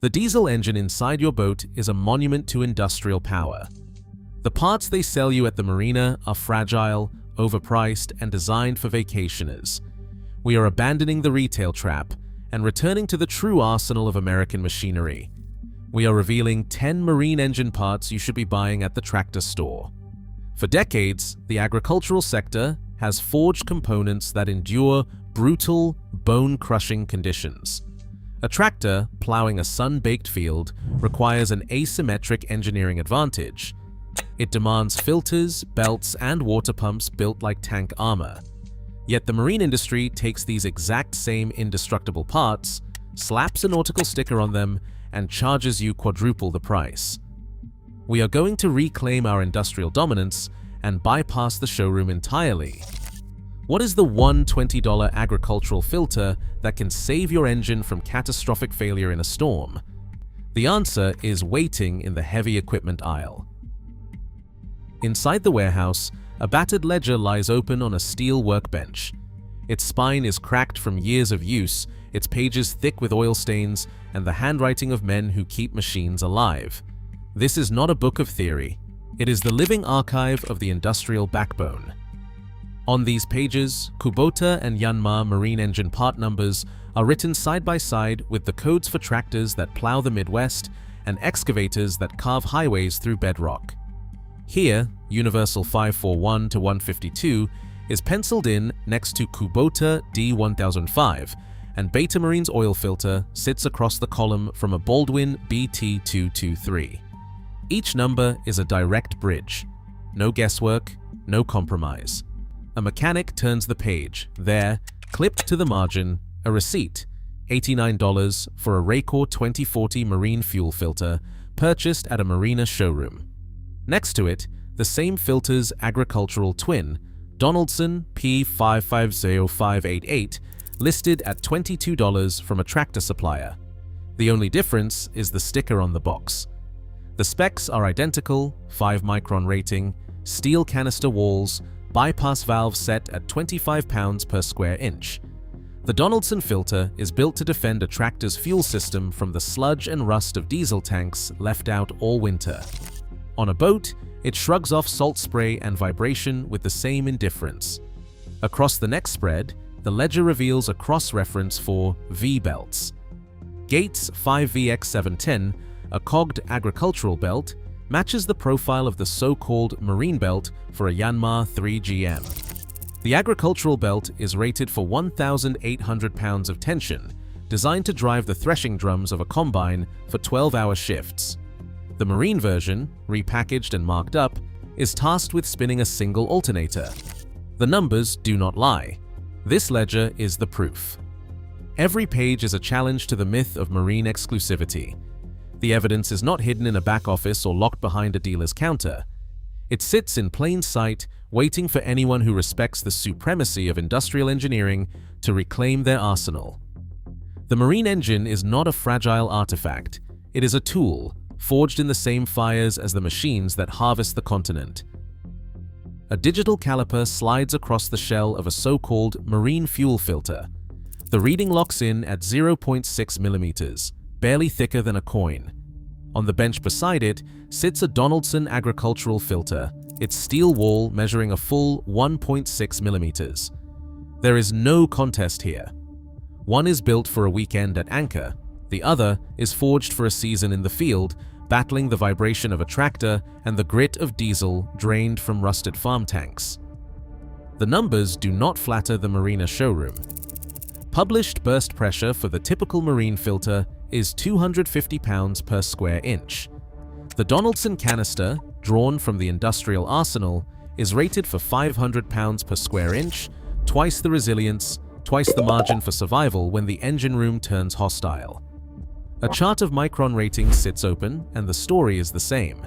The diesel engine inside your boat is a monument to industrial power. The parts they sell you at the marina are fragile, overpriced, and designed for vacationers. We are abandoning the retail trap and returning to the true arsenal of American machinery. We are revealing 10 marine engine parts you should be buying at the tractor store. For decades, the agricultural sector has forged components that endure brutal, bone-crushing conditions. A tractor plowing a sun-baked field requires an asymmetric engineering advantage. It demands filters, belts, and water pumps built like tank armor. Yet the marine industry takes these exact same indestructible parts, slaps a nautical sticker on them, and charges you quadruple the price. We are going to reclaim our industrial dominance and bypass the showroom entirely. What is the one $20 agricultural filter that can save your engine from catastrophic failure in a storm? The answer is waiting in the heavy equipment aisle. Inside the warehouse, a battered ledger lies open on a steel workbench. Its spine is cracked from years of use, its pages thick with oil stains, and the handwriting of men who keep machines alive. This is not a book of theory. It is the living archive of the industrial backbone. On these pages, Kubota and Yanmar marine engine part numbers are written side by side with the codes for tractors that plow the Midwest and excavators that carve highways through bedrock. Here, Universal 541 to 152 is penciled in next to Kubota D1005, and Beta Marine's oil filter sits across the column from a Baldwin BT223. Each number is a direct bridge. No guesswork, no compromise. A mechanic turns the page. There, clipped to the margin, a receipt, $89 for a Raycor 2040 marine fuel filter purchased at a marina showroom. Next to it, the same filter's agricultural twin, Donaldson P550588, listed at $22 from a tractor supplier. The only difference is the sticker on the box. The specs are identical: 5-micron rating, steel canister walls, bypass valve set at 25 pounds per square inch. The Donaldson filter is built to defend a tractor's fuel system from the sludge and rust of diesel tanks left out all winter. On a boat, it shrugs off salt spray and vibration with the same indifference. Across the next spread, the ledger reveals a cross-reference for V-belts. Gates 5VX710, a cogged agricultural belt, matches the profile of the so-called marine belt for a Yanmar 3GM. The agricultural belt is rated for 1,800 pounds of tension, designed to drive the threshing drums of a combine for 12-hour shifts. The marine version, repackaged and marked up, is tasked with spinning a single alternator. The numbers do not lie. This ledger is the proof. Every page is a challenge to the myth of marine exclusivity. The evidence is not hidden in a back office or locked behind a dealer's counter. It sits in plain sight, waiting for anyone who respects the supremacy of industrial engineering to reclaim their arsenal. The marine engine is not a fragile artifact. It is a tool, forged in the same fires as the machines that harvest the continent. A digital caliper slides across the shell of a so-called marine fuel filter. The reading locks in at 0.6 millimeters, barely thicker than a coin. On the bench beside it sits a Donaldson agricultural filter, its steel wall measuring a full 1.6 millimeters. There is no contest here. One is built for a weekend at anchor, the other is forged for a season in the field, battling the vibration of a tractor and the grit of diesel drained from rusted farm tanks. The numbers do not flatter the marina showroom. Published burst pressure for the typical marine filter is 250 pounds per square inch. The Donaldson canister, drawn from the industrial arsenal, is rated for 500 pounds per square inch, twice the resilience, twice the margin for survival when the engine room turns hostile. A chart of micron ratings sits open, and the story is the same.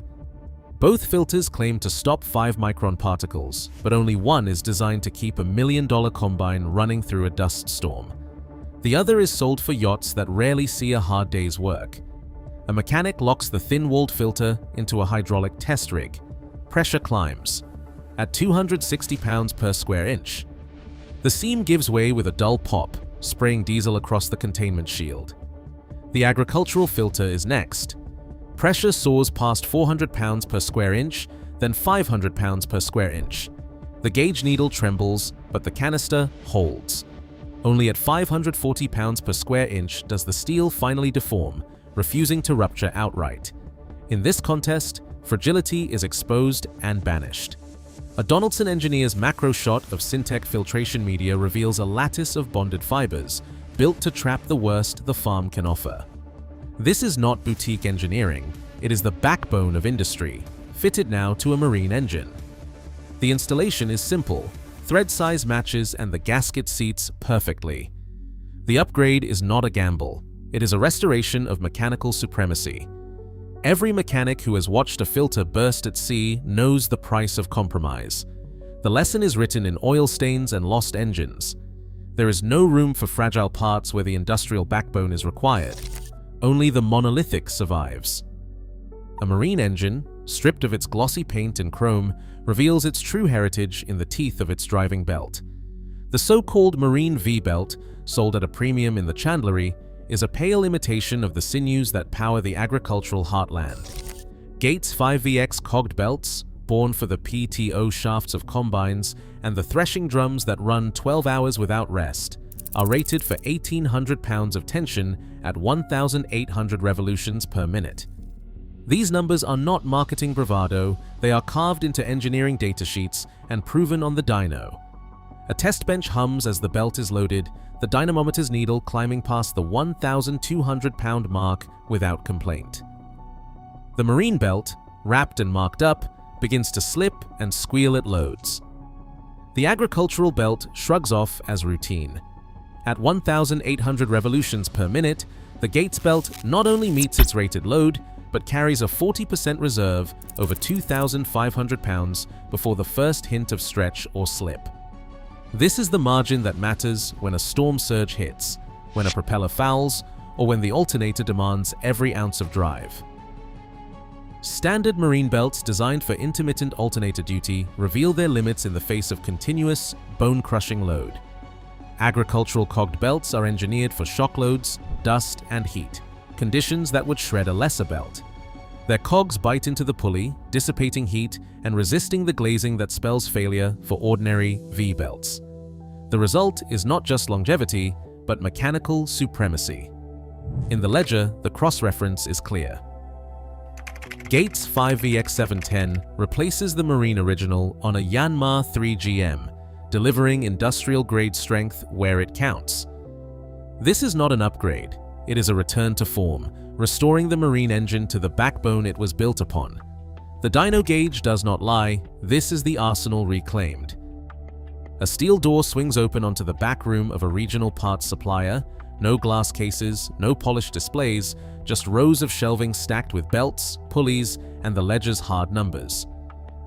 Both filters claim to stop 5-micron particles, but only one is designed to keep a $1 million combine running through a dust storm. The other is sold for yachts that rarely see a hard day's work. A mechanic locks the thin-walled filter into a hydraulic test rig. Pressure climbs. At 260 pounds per square inch. The seam gives way with a dull pop, spraying diesel across the containment shield. The agricultural filter is next. Pressure soars past 400 pounds per square inch, then 500 pounds per square inch. The gauge needle trembles, but the canister holds. Only at 540 pounds per square inch does the steel finally deform, refusing to rupture outright. In this contest, fragility is exposed and banished. A Donaldson engineer's macro shot of Syntec filtration media reveals a lattice of bonded fibers, built to trap the worst the farm can offer. This is not boutique engineering, it is the backbone of industry, fitted now to a marine engine. The installation is simple, thread size matches and the gasket seats perfectly. The upgrade is not a gamble, it is a restoration of mechanical supremacy. Every mechanic who has watched a filter burst at sea knows the price of compromise. The lesson is written in oil stains and lost engines. There is no room for fragile parts where the industrial backbone is required. Only the monolithic survives. A marine engine, stripped of its glossy paint and chrome, reveals its true heritage in the teeth of its driving belt. The so-called marine V-belt, sold at a premium in the chandlery, is a pale imitation of the sinews that power the agricultural heartland. Gates 5VX cogged belts, born for the PTO shafts of combines, and the threshing drums that run 12 hours without rest, are rated for 1,800 pounds of tension at 1,800 revolutions per minute. These numbers are not marketing bravado, they are carved into engineering datasheets and proven on the dyno. A test bench hums as the belt is loaded, the dynamometer's needle climbing past the 1,200 pound mark without complaint. The marine belt, wrapped and marked up, begins to slip and squeal at loads. The agricultural belt shrugs off as routine. At 1,800 revolutions per minute, the Gates belt not only meets its rated load, but carries a 40% reserve over 2,500 pounds before the first hint of stretch or slip. This is the margin that matters when a storm surge hits, when a propeller fouls, or when the alternator demands every ounce of drive. Standard marine belts designed for intermittent alternator duty reveal their limits in the face of continuous, bone-crushing load. Agricultural cogged belts are engineered for shock loads, dust, and heat, conditions that would shred a lesser belt. Their cogs bite into the pulley, dissipating heat and resisting the glazing that spells failure for ordinary V-belts. The result is not just longevity, but mechanical supremacy. In the ledger, the cross-reference is clear. Gates 5VX710 replaces the Marine original on a Yanmar 3GM, delivering industrial-grade strength where it counts. This is not an upgrade, it is a return to form, restoring the Marine engine to the backbone it was built upon. The dyno gauge does not lie, this is the arsenal reclaimed. A steel door swings open onto the back room of a regional parts supplier, no glass cases, no polished displays, just rows of shelving stacked with belts, pulleys, and the ledger's hard numbers.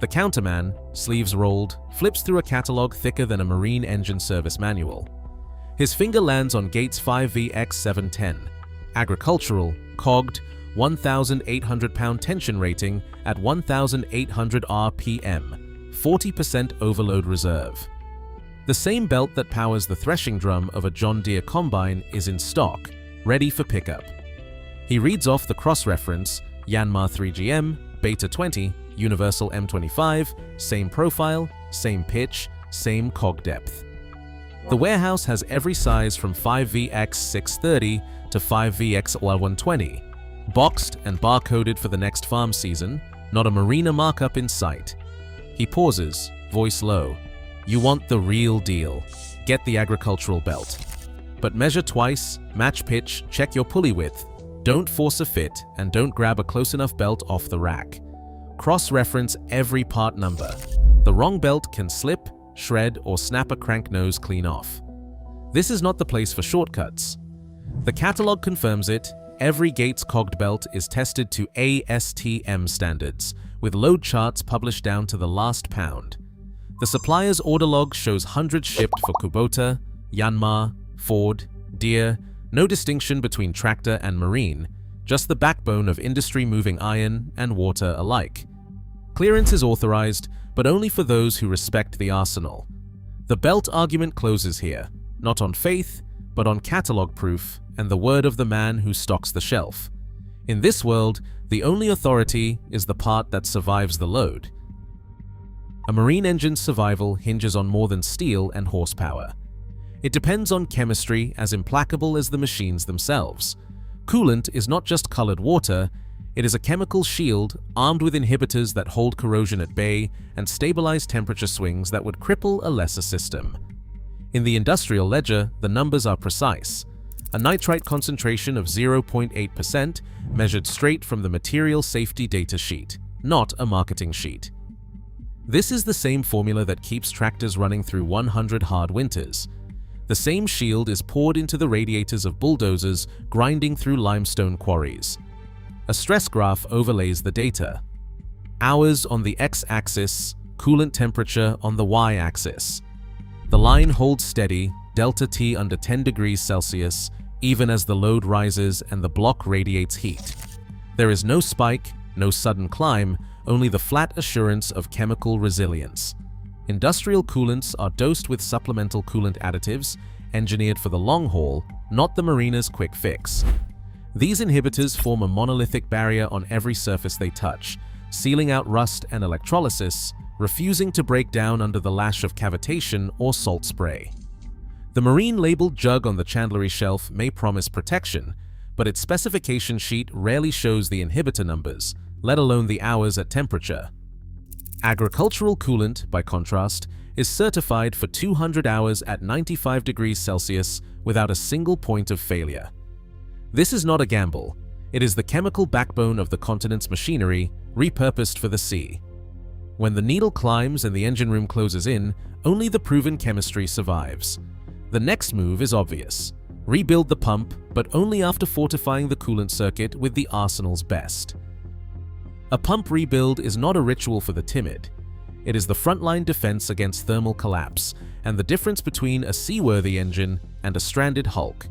The counterman, sleeves rolled, flips through a catalog thicker than a marine engine service manual. His finger lands on Gates 5VX710, agricultural, cogged, 1,800 pound tension rating at 1,800 RPM, 40% overload reserve. The same belt that powers the threshing drum of a John Deere combine is in stock, ready for pickup. He reads off the cross-reference, Yanmar 3GM, Beta 20, Universal M25, same profile, same pitch, same cog depth. The warehouse has every size from 5VX630 to 5VX120, boxed and barcoded for the next farm season, not a marina markup in sight. He pauses, voice low. You want the real deal. Get the agricultural belt. But measure twice, match pitch, check your pulley width. Don't force a fit, and don't grab a close enough belt off the rack. Cross-reference every part number. The wrong belt can slip, shred, or snap a crank nose clean off. This is not the place for shortcuts. The catalog confirms it. Every Gates cogged belt is tested to ASTM standards, with load charts published down to the last pound. The supplier's order log shows hundreds shipped for Kubota, Yanmar, Ford, Deere, no distinction between tractor and marine, just the backbone of industry moving iron and water alike. Clearance is authorized, but only for those who respect the arsenal. The belt argument closes here, not on faith, but on catalog proof and the word of the man who stocks the shelf. In this world, the only authority is the part that survives the load. A marine engine's survival hinges on more than steel and horsepower. It depends on chemistry as implacable as the machines themselves. Coolant is not just colored water, it is a chemical shield armed with inhibitors that hold corrosion at bay and stabilize temperature swings that would cripple a lesser system. In the industrial ledger, the numbers are precise. A nitrite concentration of 0.8% measured straight from the material safety data sheet, not a marketing sheet. This is the same formula that keeps tractors running through 100 hard winters. The same shield is poured into the radiators of bulldozers grinding through limestone quarries. A stress graph overlays the data. Hours on the x-axis, coolant temperature on the y-axis. The line holds steady, delta T under 10 degrees Celsius, even as the load rises and the block radiates heat. There is no spike, no sudden climb, only the flat assurance of chemical resilience. Industrial coolants are dosed with supplemental coolant additives, engineered for the long haul, not the marina's quick fix. These inhibitors form a monolithic barrier on every surface they touch, sealing out rust and electrolysis, refusing to break down under the lash of cavitation or salt spray. The marine-labeled jug on the chandlery shelf may promise protection, but its specification sheet rarely shows the inhibitor numbers, let alone the hours at temperature. Agricultural coolant, by contrast, is certified for 200 hours at 95 degrees Celsius without a single point of failure. This is not a gamble. It is the chemical backbone of the continent's machinery, repurposed for the sea. When the needle climbs and the engine room closes in, only the proven chemistry survives. The next move is obvious. Rebuild the pump, but only after fortifying the coolant circuit with the arsenal's best. A pump rebuild is not a ritual for the timid. It is the frontline defense against thermal collapse and the difference between a seaworthy engine and a stranded hulk.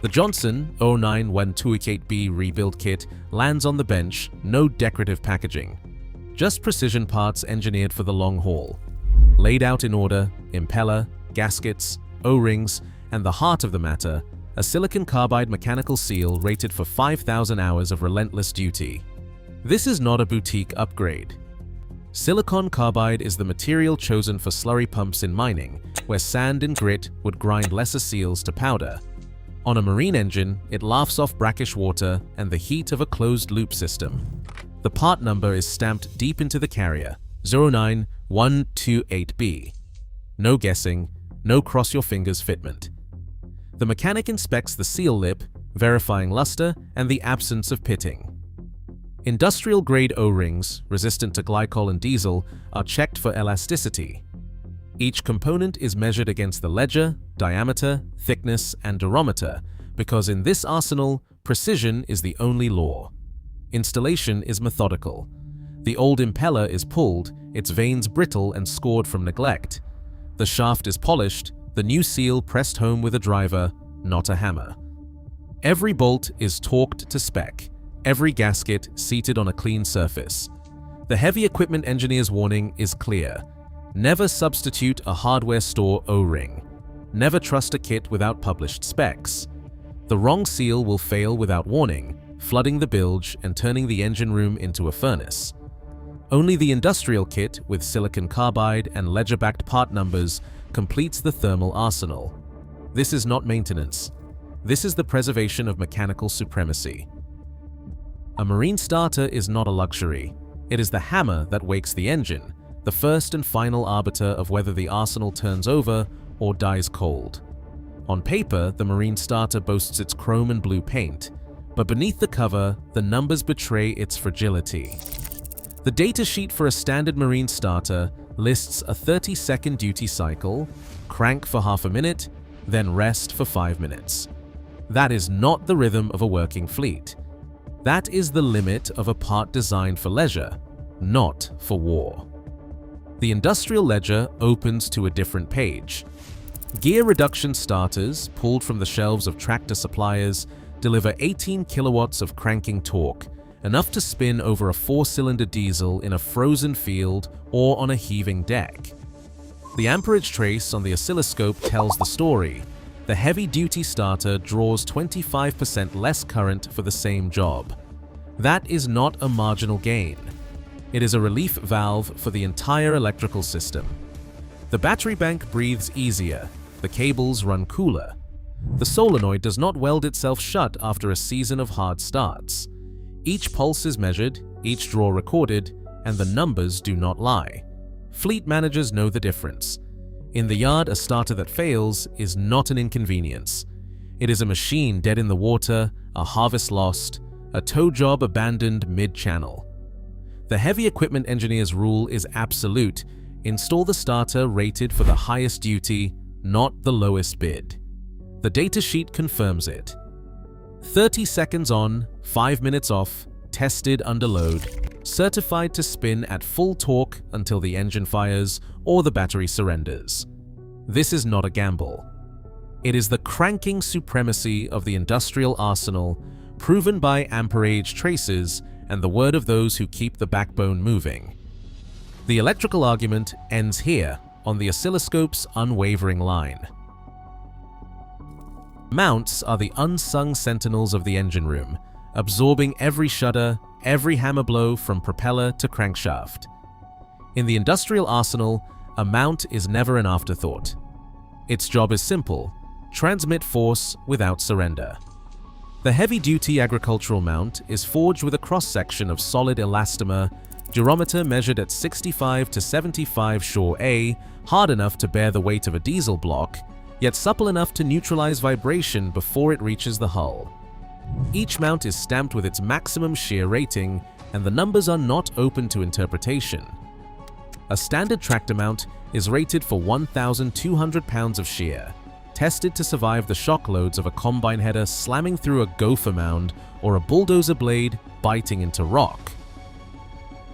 The Johnson 09128B rebuild kit lands on the bench, no decorative packaging. Just precision parts engineered for the long haul. Laid out in order, impeller, gaskets, O-rings, and the heart of the matter, a silicon carbide mechanical seal rated for 5,000 hours of relentless duty. This is not a boutique upgrade. Silicon carbide is the material chosen for slurry pumps in mining, where sand and grit would grind lesser seals to powder. On a marine engine, it laughs off brackish water and the heat of a closed-loop system. The part number is stamped deep into the carrier, 09128B. No guessing, no cross-your-fingers fitment. The mechanic inspects the seal lip, verifying luster and the absence of pitting. Industrial-grade O-rings, resistant to glycol and diesel, are checked for elasticity. Each component is measured against the ledger, diameter, thickness, and durometer, because in this arsenal, precision is the only law. Installation is methodical. The old impeller is pulled, its vanes brittle and scored from neglect. The shaft is polished, the new seal pressed home with a driver, not a hammer. Every bolt is torqued to spec, every gasket seated on a clean surface. The heavy equipment engineer's warning is clear. Never substitute a hardware store O-ring. Never trust a kit without published specs. The wrong seal will fail without warning, flooding the bilge and turning the engine room into a furnace. Only the industrial kit with silicon carbide and ledger-backed part numbers completes the thermal arsenal. This is not maintenance. This is the preservation of mechanical supremacy. A marine starter is not a luxury. It is the hammer that wakes the engine, the first and final arbiter of whether the arsenal turns over or dies cold. On paper, the marine starter boasts its chrome and blue paint, but beneath the cover, the numbers betray its fragility. The datasheet for a standard marine starter lists a 30-second duty cycle, crank for half a minute, then rest for 5 minutes. That is not the rhythm of a working fleet. That is the limit of a part designed for leisure, not for war. The industrial ledger opens to a different page. Gear reduction starters, pulled from the shelves of tractor suppliers, deliver 18 kilowatts of cranking torque, enough to spin over a 4-cylinder diesel in a frozen field or on a heaving deck. The amperage trace on the oscilloscope tells the story. the heavy-duty starter draws 25% less current for the same job. That is not a marginal gain. It is a relief valve for the entire electrical system. The battery bank breathes easier, the cables run cooler. The solenoid does not weld itself shut after a season of hard starts. Each pulse is measured, each draw recorded, and the numbers do not lie. Fleet managers know the difference. In the yard, a starter that fails is not an inconvenience. It is a machine dead in the water, a harvest lost, a tow job abandoned mid-channel. The heavy equipment engineer's rule is absolute. Install the starter rated for the highest duty, not the lowest bid. The datasheet confirms it. 30 seconds on, 5 minutes off, tested under load, certified to spin at full torque until the engine fires or the battery surrenders. This is not a gamble. It is the cranking supremacy of the industrial arsenal, proven by amperage traces and the word of those who keep the backbone moving. The electrical argument ends here, on the oscilloscope's unwavering line. Mounts are the unsung sentinels of the engine room, absorbing every shudder, every hammer blow from propeller to crankshaft. In the industrial arsenal, a mount is never an afterthought. Its job is simple: transmit force without surrender. The heavy-duty agricultural mount is forged with a cross-section of solid elastomer, durometer measured at 65 to 75 Shaw A, hard enough to bear the weight of a diesel block, yet supple enough to neutralize vibration before it reaches the hull. Each mount is stamped with its maximum shear rating, and the numbers are not open to interpretation. A standard tractor mount is rated for 1,200 pounds of shear, tested to survive the shock loads of a combine header slamming through a gopher mound or a bulldozer blade biting into rock.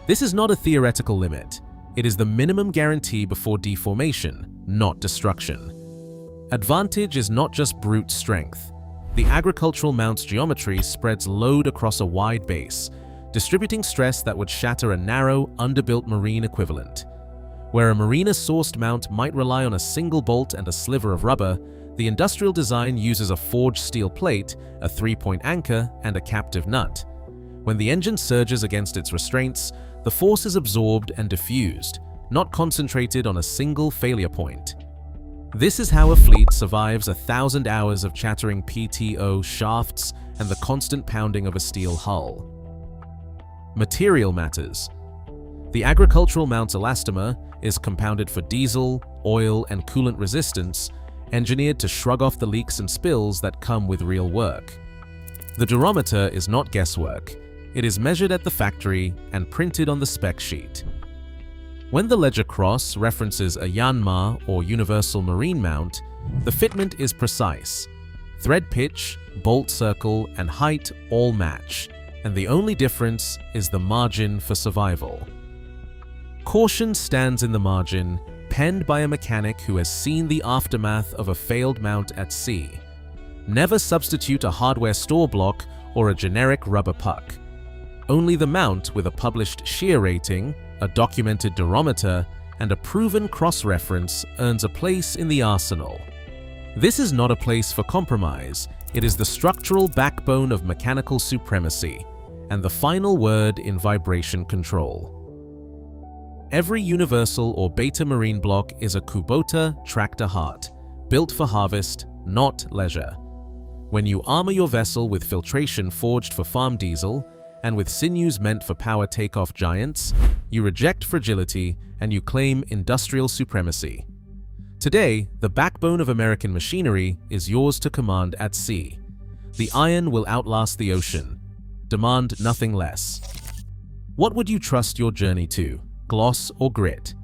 This is not a theoretical limit. It is the minimum guarantee before deformation, not destruction. Advantage is not just brute strength. The agricultural mount's geometry spreads load across a wide base, distributing stress that would shatter a narrow, underbuilt marine equivalent. Where a marina-sourced mount might rely on a single bolt and a sliver of rubber, the industrial design uses a forged steel plate, a 3-point anchor, and a captive nut. When the engine surges against its restraints, the force is absorbed and diffused, not concentrated on a single failure point. This is how a fleet survives 1,000 hours of chattering PTO shafts and the constant pounding of a steel hull. Material matters. The agricultural mount's elastomer is compounded for diesel, oil, and coolant resistance, engineered to shrug off the leaks and spills that come with real work. The durometer is not guesswork. It is measured at the factory and printed on the spec sheet. When the ledger cross references a Yanmar or universal marine mount, the fitment is precise. Thread pitch, bolt circle, and height all match, and the only difference is the margin for survival. Caution stands in the margin, penned by a mechanic who has seen the aftermath of a failed mount at sea. Never substitute a hardware store block or a generic rubber puck. Only the mount with a published shear rating, a documented durometer, and a proven cross-reference earns a place in the arsenal. This is not a place for compromise. It is the structural backbone of mechanical supremacy, and the final word in vibration control. Every universal or beta marine block is a Kubota tractor heart, built for harvest, not leisure. When you armor your vessel with filtration forged for farm diesel, and with sinews meant for power takeoff giants, you reject fragility and you claim industrial supremacy. Today, the backbone of American machinery is yours to command at sea. The iron will outlast the ocean. Demand nothing less. What would you trust your journey to, gloss or grit?